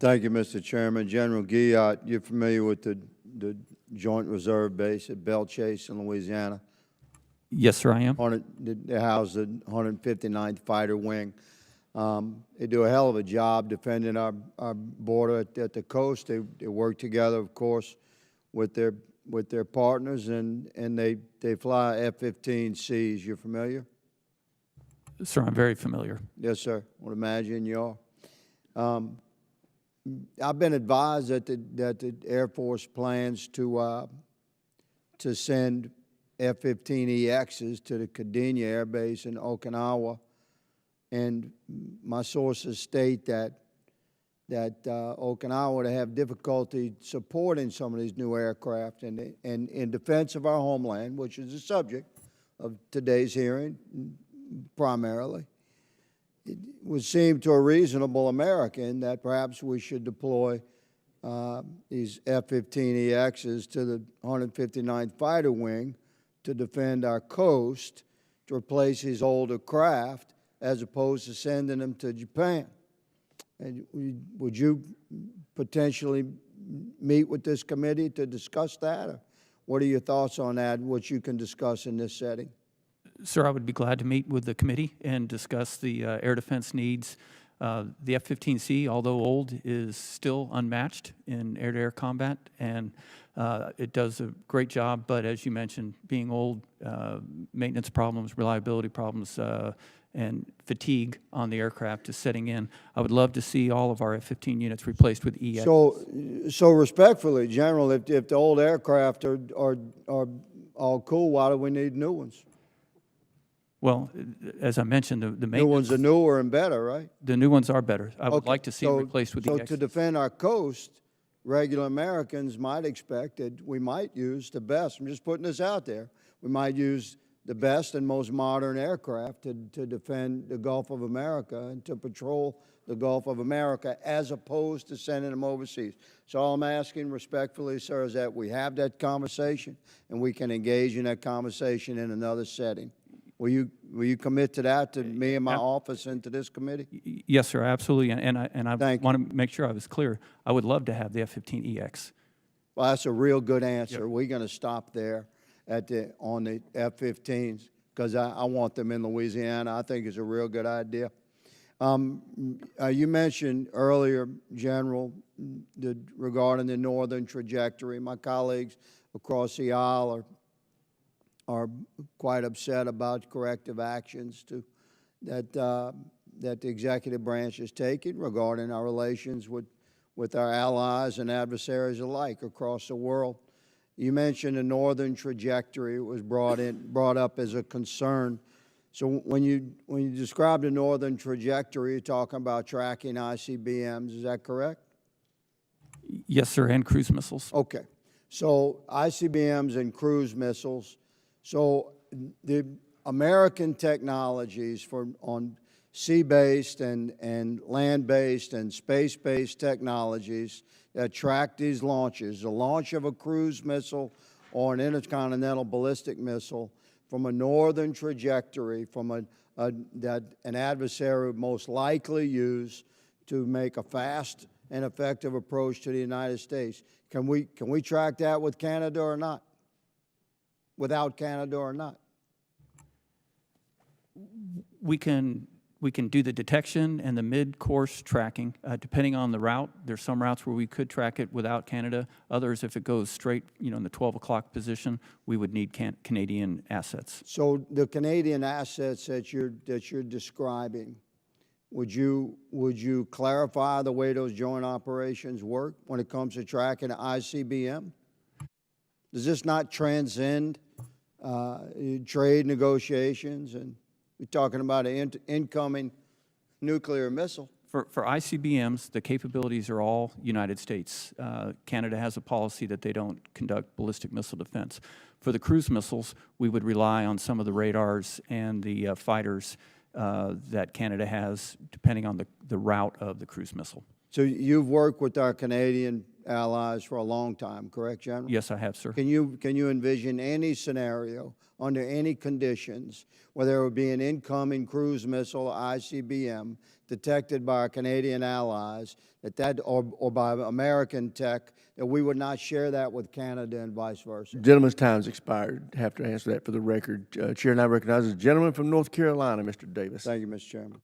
Thank you, Mr. Chairman. General Guillot, you're familiar with the Joint Reserve Base at Belle Chase in Louisiana? Yes, sir, I am. They house the 159th Fighter Wing. They do a hell of a job defending our border at the coast. They work together, of course, with their partners, and they fly F-15's. You're familiar? Sir, I'm very familiar. Yes, sir. I would imagine you are. I've been advised that the Air Force plans to send F-15EXs to the Readiness Air Base in Okinawa, and my sources state that Okinawa would have difficulty supporting some of these new aircraft, and in defense of our homeland, which is the subject of today's hearing primarily. It would seem to a reasonable American that perhaps we should deploy these F-15EXs to the 159th Fighter Wing to defend our coast, to replace these older craft, as opposed to sending them to Japan. And would you potentially meet with this committee to discuss that? Or what are your thoughts on that, what you can discuss in this setting? Sir, I would be glad to meet with the committee and discuss the air defense needs. The F-15C, although old, is still unmatched in air-to-air combat, and it does a great job. But as you mentioned, being old, maintenance problems, reliability problems, and fatigue on the aircraft is setting in. I would love to see all of our F-15 units replaced with EX. So respectfully, General, if the old aircraft are all cool, why do we need new ones? Well, as I mentioned, the new ones are newer and better, right? The new ones are better. I would like to see them replaced with EX. So to defend our coast, regular Americans might expect that we might use the best. I'm just putting this out there. We might use the best and most modern aircraft to defend the Gulf of America and to patrol the Gulf of America, as opposed to sending them overseas. So all I'm asking respectfully, sir, is that we have that conversation and we can engage in that conversation in another setting. Will you commit to that, to me and my office and to this committee? Yes, sir, absolutely. And I want to make sure I was clear. I would love to have the F-15EX. Well, that's a real good answer. Yep. We're going to stop there on the F-15s because I want them in Louisiana. I think it's a real good idea. You mentioned earlier, General, regarding the northern trajectory. My colleagues across the aisle are quite upset about corrective actions that the executive branch is taking regarding our relations with our allies and adversaries alike across the world. You mentioned the northern trajectory. It was brought up as a concern. So when you describe the northern trajectory, you're talking about tracking ICBMs. Is that correct? Yes, sir, and cruise missiles. Okay. So ICBMs and cruise missiles. So the American technologies on sea-based and land-based and space-based technologies that track these launches, the launch of a cruise missile or an intercontinental ballistic missile from a northern trajectory, from that an adversary would most likely use to make a fast and effective approach to the United States. Can we track that with Canada or not? Without Canada or not? We can do the detection and the mid-course tracking, depending on the route. There's some routes where we could track it without Canada. Others, if it goes straight, in the 12 o'clock position, we would need Canadian assets. So the Canadian assets that you're describing, would you clarify the way those joint operations work when it comes to tracking the ICBM? Does this not transcend trade negotiations? And we're talking about an incoming nuclear missile. For ICBMs, the capabilities are all United States. Canada has a policy that they don't conduct ballistic missile defense. For the cruise missiles, we would rely on some of the radars and the fighters that Canada has, depending on the route of the cruise missile. So you've worked with our Canadian allies for a long time, correct, General? Yes, I have, sir. Can you envision any scenario, under any conditions, where there would be an incoming cruise missile, ICBM, detected by our Canadian allies, or by American tech, that we would not share that with Canada and vice versa? Gentleman's time's expired. Have to answer that for the record. Chair now recognizes the gentleman from North Carolina, Mr. Davis. Thank you, Mr. Chairman.